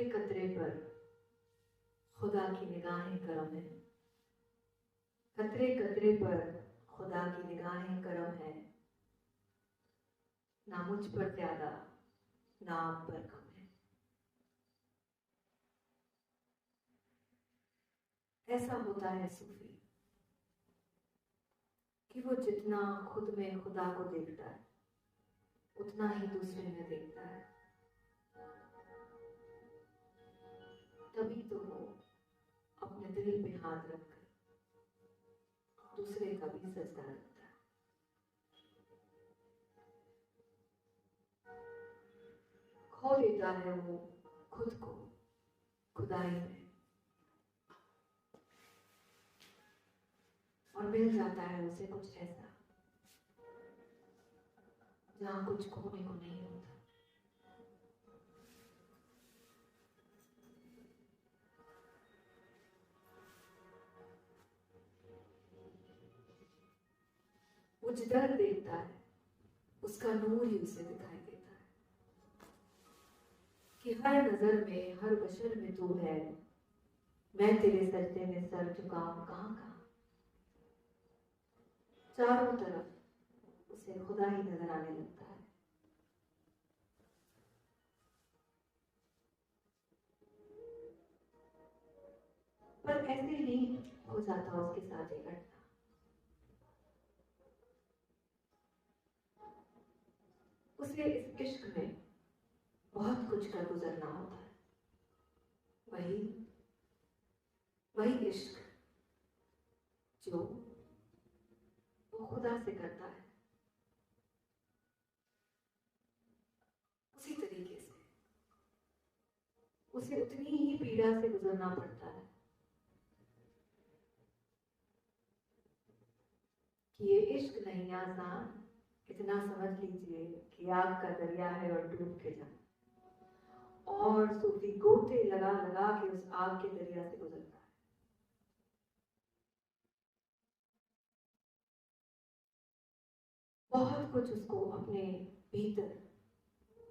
कतरे पर खुदा की निगाहें करम है, कतरे कतरे पर खुदा की निगाहें करम है, ना मुझ पर ज्यादा ना आप पर कम है। ऐसा होता है सूफी कि वो जितना खुद में खुदा को देखता है उतना ही दूसरे में देखता है। तभी तो वो अपने दिल पे हाथ रखकर दूसरे का भी सजदा करता है। खो देता है वो खुद को खुदाई में और मिल जाता है उसे कुछ ऐसा जहां कुछ खोने को नहीं होता। वो जिधर देखता है उसका नूर ही उसे दिखाई देता है कि हर नजर में हर बशर में तू है, मैं तेरे सजदे में सर झुकाऊं कहां कहां। चारों तरफ उसे खुदा ही नजर आने लगता है। पर ऐसे नहीं हो जाता उसके साथ ये घटना। उसे इस इश्क में बहुत कुछ कर गुजरना होता है। वही वही इश्क जो वो खुदा से करता है, उसी तरीके से उसे उतनी ही पीड़ा से गुजरना पड़ता है कि ये इश्क नहीं आसान, इतना समझ लीजिए कि आग का दरिया है और डूब के जाए। और सूफी गोते लगा लगा के उस आग के दरिया से गुजरता है। बहुत कुछ उसको अपने भीतर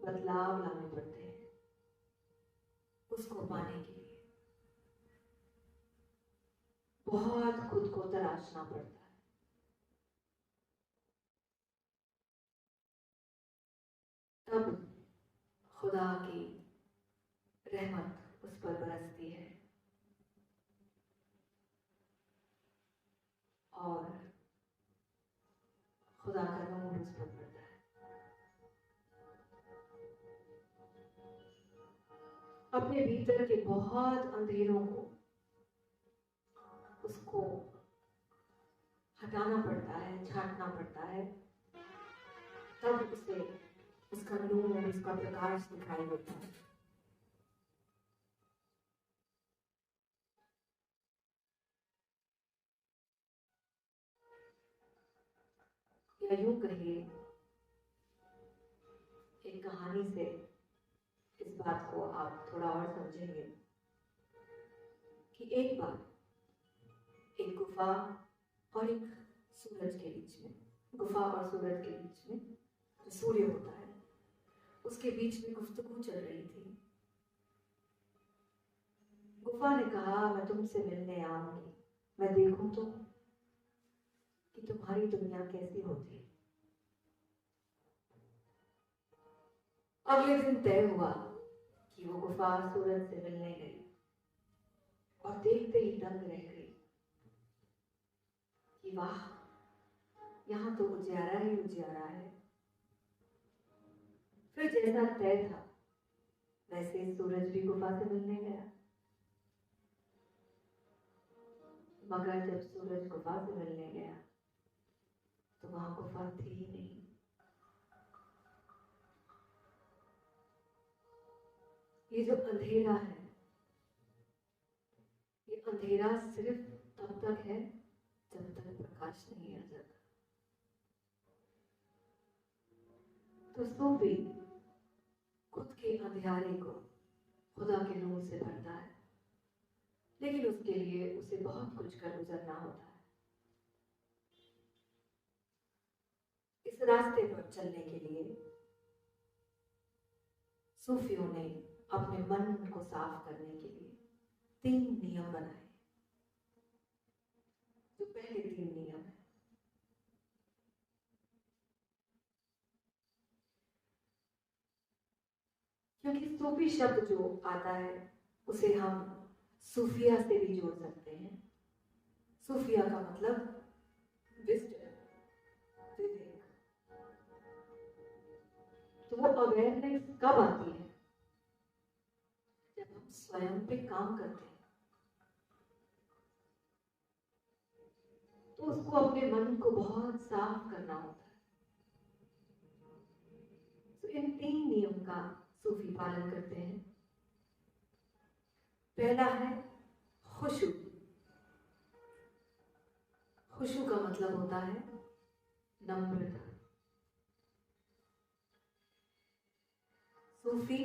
बदलाव लाने पड़ते हैं उसको पाने के लिए। बहुत खुद को तराशना पड़ता है। तब खुदा की रहमत उस पर बरसती है और खुदा का नूर उस पर पड़ता है। अपने भीतर के बहुत अंधेरों को उसको हटाना पड़ता है, छांटना पड़ता है। तब उसे उसका नूर, उसका प्रकाश दिखाई देता है। या यूं कहिए, एक कहानी से इस बात को आप थोड़ा और समझेंगे कि एक बार एक गुफा और एक सूरज के बीच में, गुफा और सूरज के बीच में जो सूर्य होता है उसके बीच में गुफ्तगू चल रही थी। गुफा ने कहा, मैं तुमसे मिलने आऊंगी, मैं देखूं तो कि तुम्हारी दुनिया कैसी होती है। अगले दिन तय हुआ कि वो गुफा सूरज से मिलने गई और देखते ही दंग रह गई कि वाह, यहाँ तो उजियारा ही उजियारा है। फिर जैसा तय था वैसे सूरज भी गुफा से मिलने गया, मगर जब सूरज गुफा से मिलने गया तो वहां गुफा थी ही नहीं। ये जो अंधेरा है, ये अंधेरा सिर्फ तब तक है जब तक प्रकाश नहीं आ जाता। तो सूफी खुद के अंधेरे को खुदा के नूर से भरता है, लेकिन उसके लिए उसे बहुत कुछ कर गुजरना होता है। इस रास्ते पर चलने के लिए सूफियों ने अपने मन को साफ करने के लिए 3 नियम बनाए। जो पहले 3 नियम है, क्योंकि सूफी शब्द जो आता है उसे हम सूफिया से भी जोड़ सकते हैं। सूफिया का मतलब विजडम, विवेक। तो वो अवेयरनेस कब आती है? जब हम स्वयं पे काम करते हैं। तो उसको अपने मन को बहुत साफ करना होता है। तो इन 3 नियम का सूफी पालन करते हैं। पहला है खुशू। खुशू का मतलब होता है नम्रता। सूफी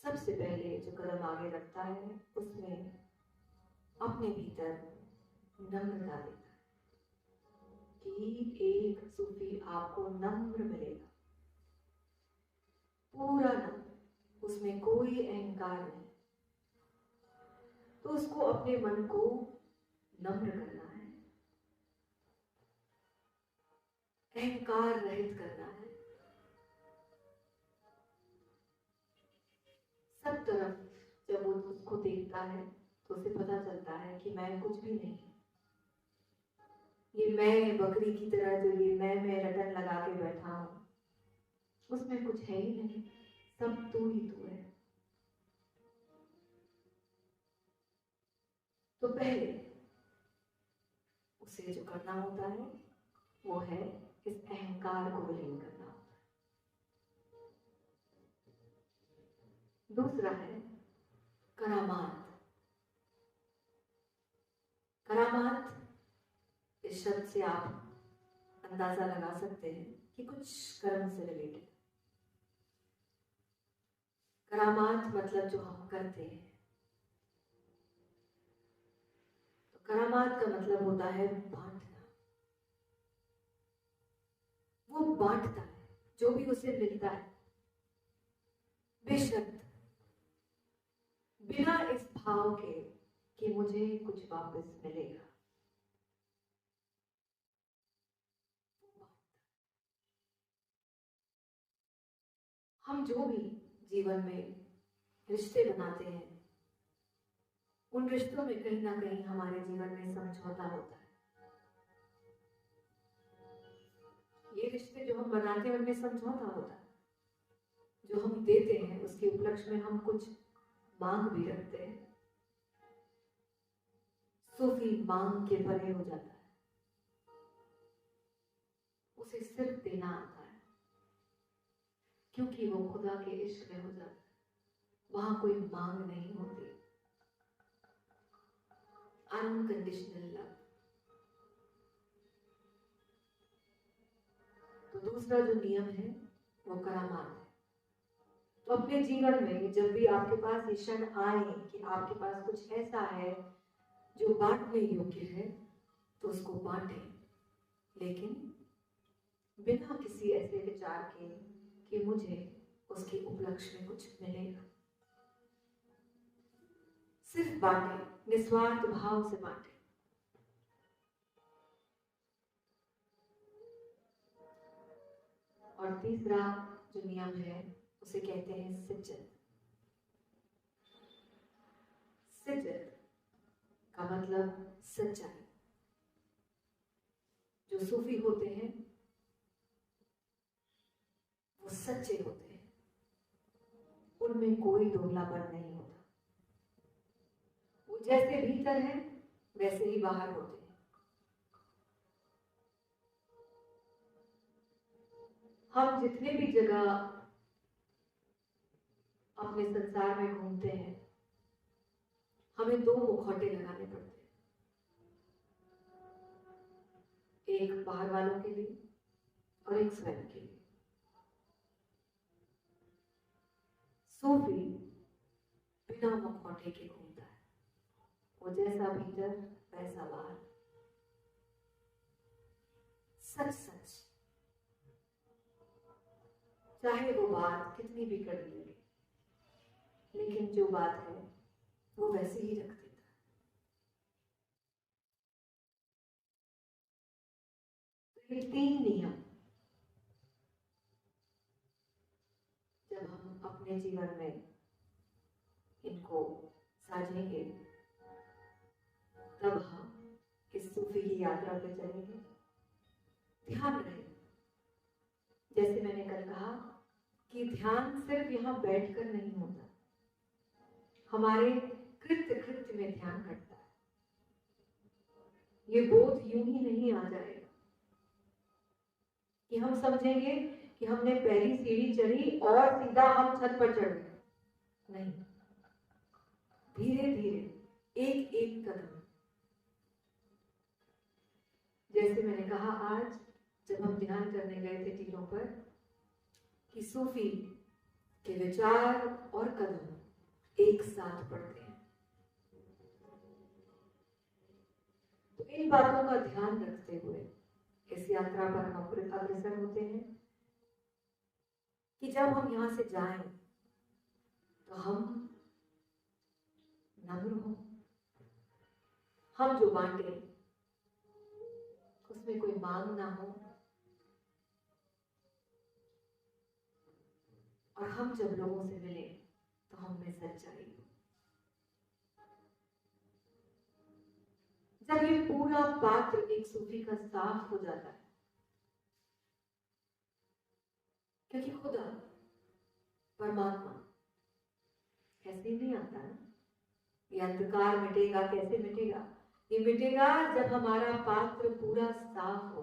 सबसे पहले जो कदम आगे रखता है उसमें अपने भीतर नम्रता देता है कि एक सूफी आपको नम्र मिलेगा, पूरा नम्र, उसमें कोई अहंकार नहीं। तो उसको अपने मन को नम्र करना है, अहंकार रहित करना है। सब तरफ जब वो उसको देखता है तो उसे पता चलता है कि मैं कुछ भी नहीं। ये मैं बकरी की तरह जो ये मैं रटन लगा के बैठा हूं, उसमें कुछ है ही नहीं, सब तू ही तू है। तो पहले उसे जो करना होता है वो है इस अहंकार को विलीन करना होता है। दूसरा है करामात। करामात इस शब्द से आप अंदाजा लगा सकते हैं कि कुछ कर्म से रिलेटेड। करामात मतलब जो हम करते हैं। तो करामात का मतलब होता है बांटना। वो बांटता है जो भी उसे मिलता है, बेशर्त, बिना इस भाव के कि मुझे कुछ वापस मिलेगा। हम जो भी जीवन में रिश्ते बनाते हैं, उन रिश्तों में कहीं ना कहीं हमारे जीवन में समझौता होता है। ये रिश्ते जो हम बनाते हैं उनमें समझौता होता है। जो हम देते हैं उसके उपलक्ष्य में हम कुछ मांग भी रखते हैं। सूफी मांग के परे हो जाता है, उसे सिर्फ देना आता है, क्योंकि वो खुदा के इश्क में हो जाता है। वहां कोई मांग नहीं होती, अनकंडीशनल लव। तो दूसरा जो नियम है वो करामात है। तो अपने जीवन में जब भी आपके पास ये क्षण आए कि आपके पास कुछ ऐसा है जो बांटने योग्य है, तो उसको बांटे, लेकिन बिना किसी ऐसे विचार के कि मुझे उसके उपलक्ष्य में कुछ मिलेगा। सिर्फ बांटे, निस्वार्थ भाव से बांटे। और तीसरा जो नियम है उसे कहते हैं सिज्जत। सिज्जत का मतलब सच्चाई। जो सूफी होते हैं वो सच्चे होते हैं, उनमें कोई दोगलापन नहीं होता। वो जैसे भीतर है वैसे ही बाहर होते हैं। हम जितने भी जगह अपने संसार में घूमते हैं, हमें 2 मुखौटे लगाने पड़ते हैं, एक बाहर वालों के लिए और एक स्वयं के लिए। सूफी बिना मुखौटे के घूमता है, वो जैसा भीतर वैसा बाहर, सच सच। चाहे वो बात कितनी भी कड़ी लगे, लेकिन जो बात है वो वैसे ही रख देता है। ये 3 नियम जब हम अपने जीवन में इनको साझेंगे, तब हम इस सूफी की यात्रा पे चलेंगे। ध्यान रहे, जैसे मैंने कल कहा कि ध्यान सिर्फ यहाँ बैठकर नहीं होता, हमारे कृत्य कृत्य में ध्यान घटता है। ये बोध यूं ही नहीं आ जाएगा कि हम समझेंगे कि हमने पहली सीढ़ी चढ़ी और सीधा हम छत पर चढ़ गए। नहीं, धीरे धीरे एक एक कदम। जैसे मैंने कहा आज जब हम ध्यान करने गए थे टीलों पर, कि सूफी के विचार और कदम एक साथ पड़ते हैं। तो इन बातों का ध्यान रखते हुए इस यात्रा पर हम अग्रसर होते हैं कि जब हम यहां से जाएं तो हम नम्र हों, हम जो बांटे उसमें कोई मांग ना हो, और हम जब लोगों से मिले तो हम में सच्चाई हो। जब ये पूरा पात्र एक सूफी का साफ हो जाता है, क्योंकि खुदा परमात्मा ऐसे ही नहीं आता ना, ये अंधकार मिटेगा कैसे मिटेगा? ये मिटेगा जब हमारा पात्र पूरा साफ हो।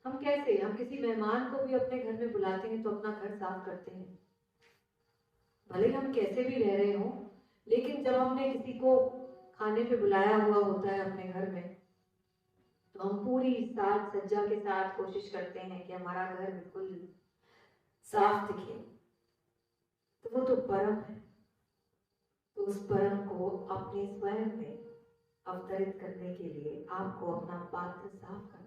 हम कैसे, हम किसी मेहमान को भी अपने घर में बुलाते हैं तो अपना घर साफ करते हैं, भले हम कैसे भी रह रहे हो, लेकिन जब हमने किसी को खाने पे बुलाया हुआ होता है अपने घर में, तो हम पूरी साज सज्जा के साथ कोशिश करते हैं कि हमारा घर बिल्कुल साफ दिखे। तो वो तो परम है, तो उस परम को अपने स्वयं में अवतरित करने के लिए आपको अपना पात्र साफ करना